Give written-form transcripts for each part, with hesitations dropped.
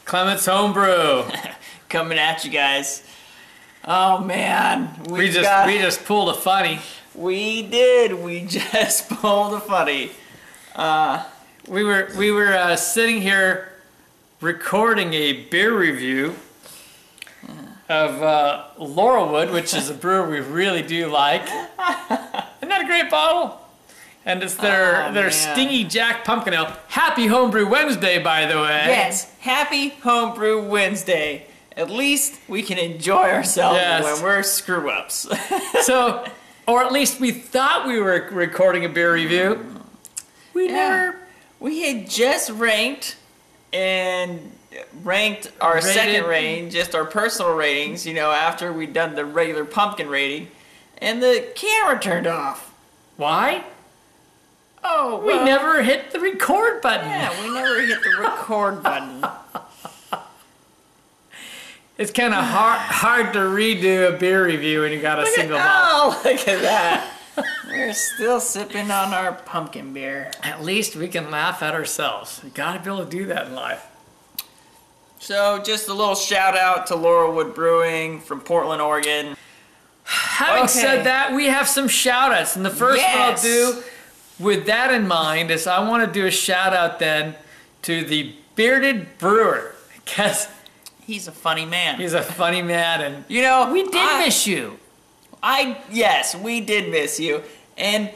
Clement's Homebrew. Coming at you guys. Oh man, We just pulled a funny. We did. We just pulled a funny. We were sitting here recording a beer review of Laurelwood, which is a brewer we really do like. Isn't that a great bottle? And it's their Stingy Jack Pumpkin Ale. Happy Homebrew Wednesday, by the way. Yes, happy Homebrew Wednesday. At least we can enjoy ourselves when we're screw-ups. So, or at least we thought we were recording a beer review. We had just ranked our second rating, just our personal ratings, you know, after we'd done the regular pumpkin rating, and the camera turned off. Why? Oh, we never hit the record button. Yeah, we never hit the record button. It's kind of hard to redo a beer review when you got a single bottle. Oh, look at that. We're still sipping on our pumpkin beer. At least we can laugh at ourselves. You gotta be able to do that in life. So, just a little shout out to Laurelwood Brewing from Portland, Oregon. Having said that, we have some shout outs. And the first one I'll do with that in mind is I want to do a shout out then to the Bearded Brewer. Because he's a funny man. He's a funny man, and you know, we did miss you. Yes, we did miss you. And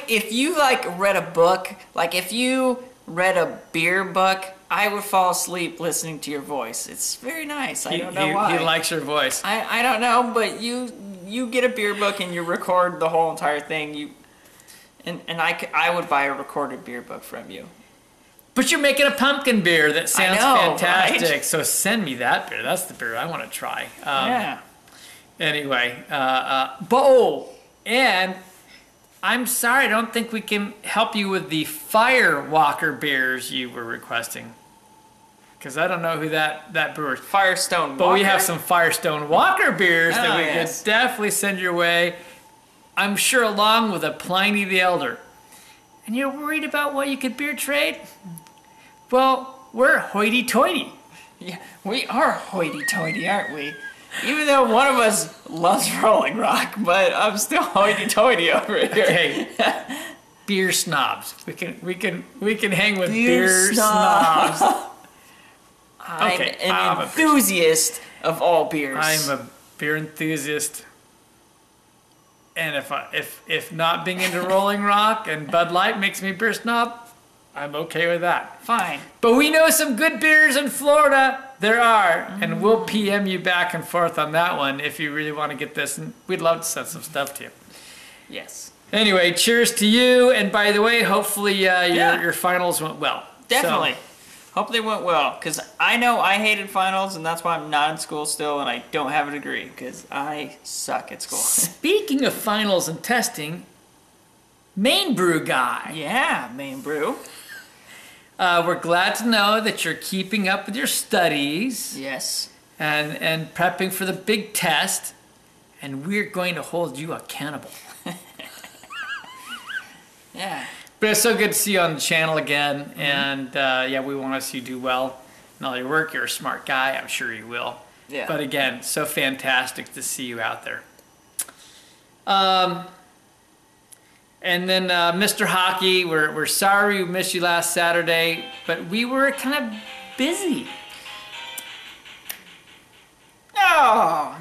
if you read a book, if you read a beer book, I would fall asleep listening to your voice. It's very nice. I don't know why. He likes your voice. I don't know, but you get a beer book and you record the whole entire thing. I would buy a recorded beer book from you. But you're making a pumpkin beer that sounds fantastic. Right? So send me that beer. That's the beer I want to try. Anyway, and I'm sorry, I don't think we can help you with the Firewalker beers you were requesting. Because I don't know who that brewer is. Firestone Walker. But we have some Firestone Walker beers that we could definitely send your way. I'm sure along with a Pliny the Elder. And you're worried about what you could beer trade? Well, we're hoity-toity. Yeah, we are hoity-toity, aren't we? Even though one of us loves Rolling Rock, but I'm still hoity-toity over here. Hey, beer snobs. We can hang with beer snobs. I'm an enthusiast of all beers. I'm a beer enthusiast. And if not being into Rolling Rock and Bud Light makes me a beer snob, I'm okay with that. Fine. But we know some good beers in Florida. There are. And we'll PM you back and forth on that one if you really want to get this. And we'd love to send some stuff to you. Yes. Anyway, cheers to you. And by the way, hopefully your finals went well. Definitely. So, hope they went well. Because I know I hated finals, and that's why I'm not in school still, and I don't have a degree. Because I suck at school. Speaking of finals and testing, Main Brew guy. Yeah, Main Brew. We're glad to know that you're keeping up with your studies. Yes. And prepping for the big test. And we're going to hold you accountable. Yeah. But it's so good to see you on the channel again. And we want to see you do well in all your work. You're a smart guy. I'm sure you will. Yeah. But again, so fantastic to see you out there. And then Mr. Hockey, we're sorry we missed you last Saturday, but we were kind of busy. Oh,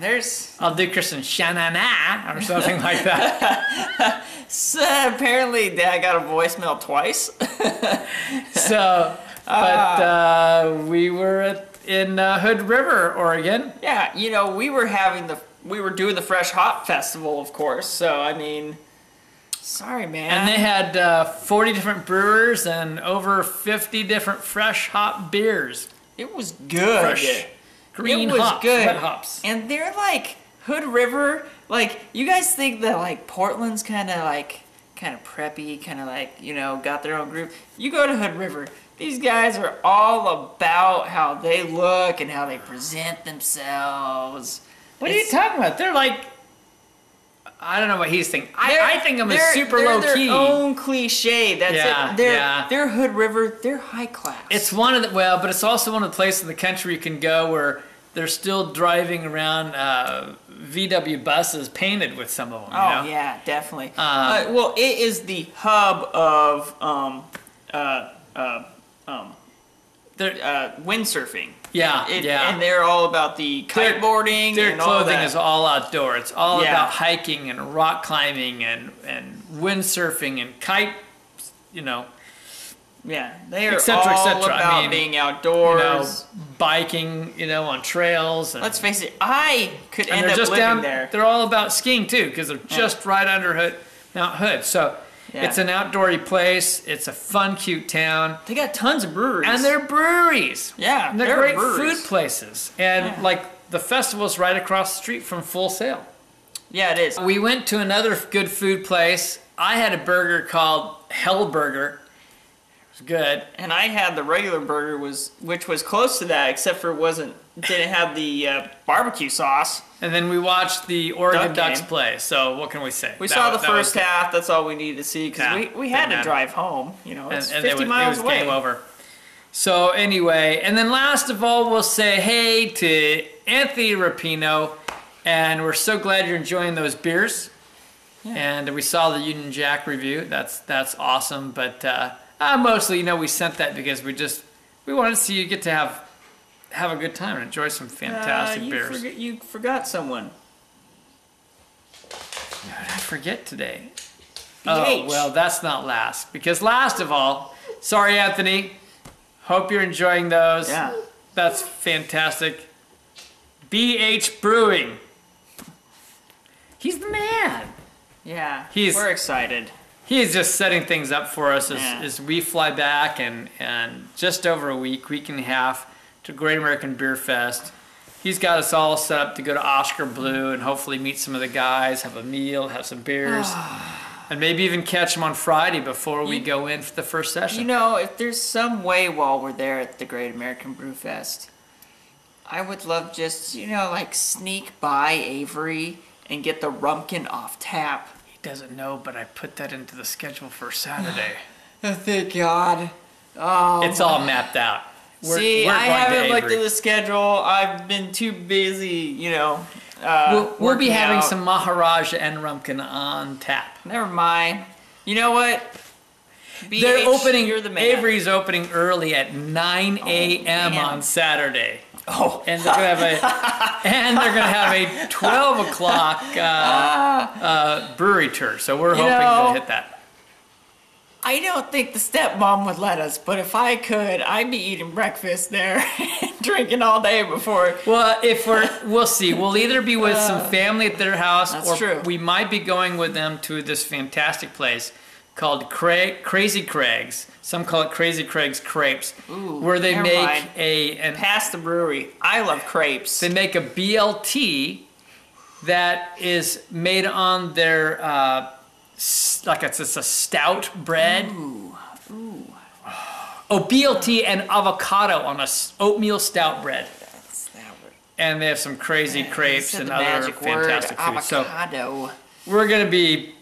I'll do Kristen Shanana or something like that. So apparently Dad got a voicemail twice. We were in Hood River, Oregon. Yeah, you know, we were doing the Fresh Hop Festival, of course, so I mean, sorry, man. And they had 40 different brewers and over 50 different fresh hop beers. It was good. Fresh green hops, red hops. And they're like Hood River. Like, you guys think that Portland's kind of preppy, kind of got their own group. You go to Hood River. These guys are all about how they look and how they present themselves. What are you talking about? They're like I don't know what he's thinking. I think I'm a super they're low their key. own cliche. That's Yeah, it. yeah. They're Hood River. They're high class. It's one of the, well, but it's also one of the places in the country you can go where they're still driving around VW buses painted with some of them. Oh, You know? yeah, definitely. Well, it is the hub of windsurfing. Yeah, yeah. And they're all about the kiteboarding. Their and all clothing that. is all outdoor. It's all Yeah. about hiking and rock climbing and windsurfing and kite, you know, Yeah, they are et cetera, et all cetera. about I mean, being you know, outdoors. biking, you know, on trails. And, Let's face it, I could and end they're up just living down there. They're all about skiing too, because they're just right under Mount Hood. So Yeah. it's an outdoory place. It's a fun, cute town. They got tons of breweries. And they're breweries. Yeah, And they're they're great breweries. food places. And Yeah. like the festival's right across the street from Full Sail. Yeah, it is. We went to another good food place. I had a burger called Hell Burger. It was good. And I had the regular burger, which was close to that, except for didn't have the barbecue sauce. And then we watched the Oregon Duck Ducks game. play. So what can we say? We That saw was- the that was first good. half. That's all we needed to see because Yeah, we had to didn't drive home. You know, it's And 50 miles it was away. game over. So anyway, and then last of all, we'll say hey to Anthony Rapino, and we're so glad you're enjoying those beers. Yeah. And we saw the Union Jack review. That's awesome. But mostly, you know, we sent that because we wanted to see you get to have a good time and enjoy some fantastic beers. You forgot someone. Who did I forget today? BH. Oh, well, that's not last. Because last of all, sorry, Anthony. Hope you're enjoying those. Yeah. That's fantastic. BH Brewing. He's the man. Yeah. He's- We're excited. He is just setting things up for us Yeah. as we fly back and just over a week and a half to Great American Beer Fest. He's got us all set up to go to Oscar Blue and hopefully meet some of the guys, have a meal, have some beers, and maybe even catch him on Friday before we go in for the first session. You know, if there's some way while we're there at the Great American Brew Fest, I would love just, like sneak by Avery and get the Rumpkin off tap. He doesn't know, but I put that into the schedule for Saturday. Oh, thank God. Oh, It's all mapped out. I going to haven't looked Avery. at the schedule. I've been too busy, We'll be working having out. some Maharaja and Rumpkin on tap. Never mind. You know what? They're BH, opening. You're the man. Avery's opening early at 9 a.m. man. on Saturday, Oh, and they're gonna have a 12 o'clock brewery tour. So we're hoping to hit that. I don't think the stepmom would let us, but if I could, I'd be eating breakfast there and drinking all day before. Well, we'll see. We'll either be with some family at their house, That's or true. we might be going with them to this fantastic place called Crazy Craig's. Some call it Crazy Craig's Crepes, where they never make mind. Past the brewery. I love crepes. They make a BLT that is made on their it's a stout bread. Ooh. Oh, BLT and avocado on a oatmeal stout bread. That's that word. And they have some crazy crepes Said and the other magic fantastic word, food. So avocado. we're gonna be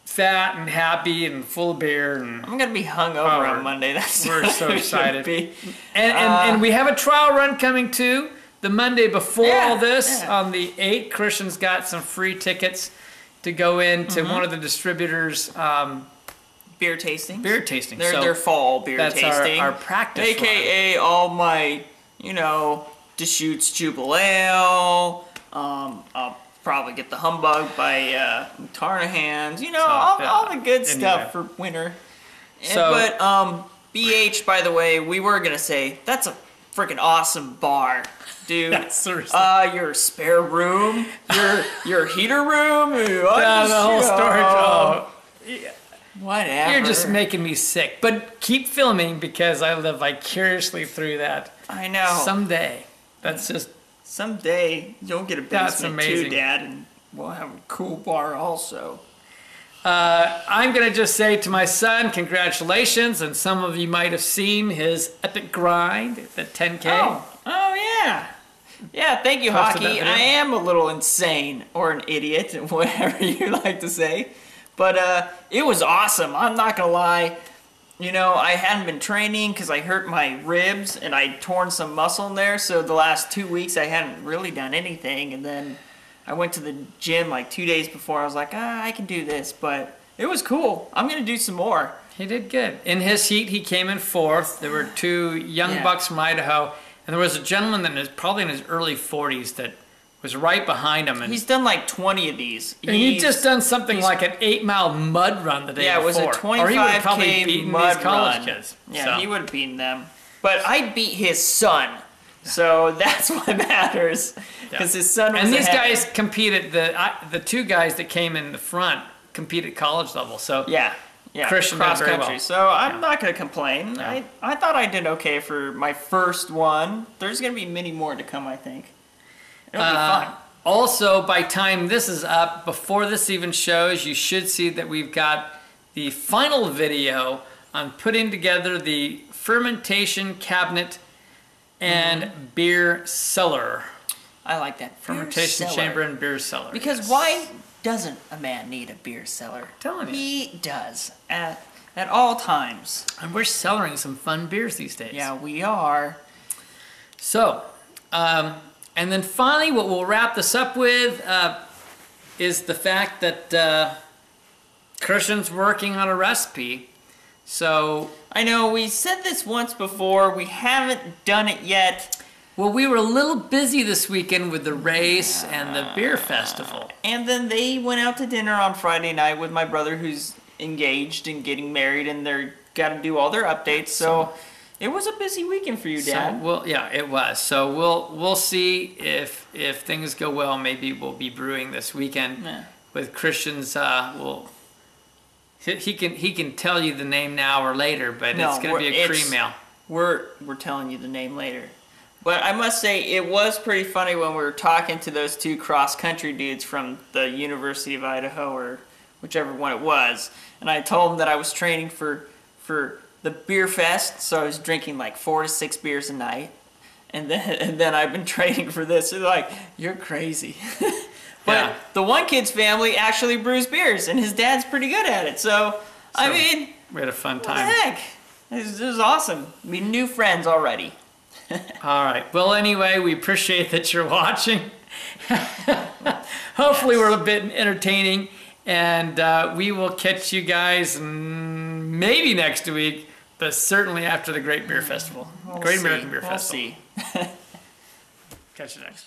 fat and happy and full of beer, and I'm gonna be hungover we're- on Monday. That's we're what so I'm gonna excited. be. and we have a trial run coming too. The Monday before Yeah, all this, yeah. on the 8th, Christian's got some free tickets to go into Mm-hmm. one of the distributors' Beer tasting. beer tasting. Their fall beer that's tasting. our practice AKA all my, Deschutes Jubile Ale. I'll probably get the Humbug by Tarnahan's. All the good anyway. stuff for winter. So- But BH, by the way, we were gonna say that's a freaking awesome bar, dude. Yeah, seriously. Your spare room, your heater room, Yeah, the whole storage. Oh, whatever. you're just making me sick. But keep filming because I live vicariously through that. I know. Someday. That's just. Someday you'll get a That's basement amazing. too, Dad, and we'll have a cool bar also. I'm going to just say to my son, congratulations. And some of you might have seen his epic grind at the 10K. Oh yeah. Yeah, thank you, Posted that Hockey. video. I am a little insane or an idiot, whatever you like to say. But it was awesome. I'm not gonna lie. You know, I hadn't been training because I hurt my ribs and I'd torn some muscle in there. So the last 2 weeks I hadn't really done anything. And then I went to the gym like 2 days before. I was like, I can do this. But it was cool. I'm gonna do some more. He did good. In his heat, he came in fourth. There were two young bucks from Idaho, and there was a gentleman that is probably in his early 40s that was right behind him. And He's done like 20 of these. And he'd just done something like an 8-mile mud run the day before. Yeah, it was a 25K or he would have probably beaten mud these college run. kids. Yeah, so. he would have beaten them. But I beat his son, so that's what matters. Because his son was And these ahead. guys competed, the two guys that came in the front compete at college level. So Yeah, Christian did cross very country. well. So I'm not going to complain. I thought I did okay for my first one. There's going to be many more to come, I think. It'll be fun. Also, by time this is up, before this even shows, you should see that we've got the final video on putting together the fermentation cabinet and beer cellar. I like that. Fermentation Beer cellar. chamber and beer cellar. Because yes. why doesn't a man need a beer cellar? Telling you. He does. At all times. And we're cellaring some fun beers these days. Yeah, we are. So, and then finally, what we'll wrap this up with is the fact that Christian's working on a recipe. So, I know we said this once before. We haven't done it yet. well, we were a little busy this weekend with the race and the beer festival. And then they went out to dinner on Friday night with my brother who's engaged and getting married, and they're got to do all their updates. So it was a busy weekend for you, Dad. So, yeah, it was. So we'll see if things go well. Maybe we'll be brewing this weekend with Christian's. He can tell you the name now or later, but it's going to be a cream ale. We're telling you the name later. But I must say, it was pretty funny when we were talking to those two cross-country dudes from the University of Idaho, or whichever one it was. And I told them that I was training for the beer fest, so I was drinking like 4 to 6 beers a night. And then I've been training for this. They're like, you're crazy. But the one kid's family actually brews beers, and his dad's pretty good at it. So I mean, we had a fun what time. the heck? This is awesome. We new friends already. All right. Well, anyway, we appreciate that you're watching. Hopefully we're a bit entertaining, and we will catch you guys maybe next week, but certainly after the Great Beer Festival. Great American Beer Festival. We'll see. Catch you next.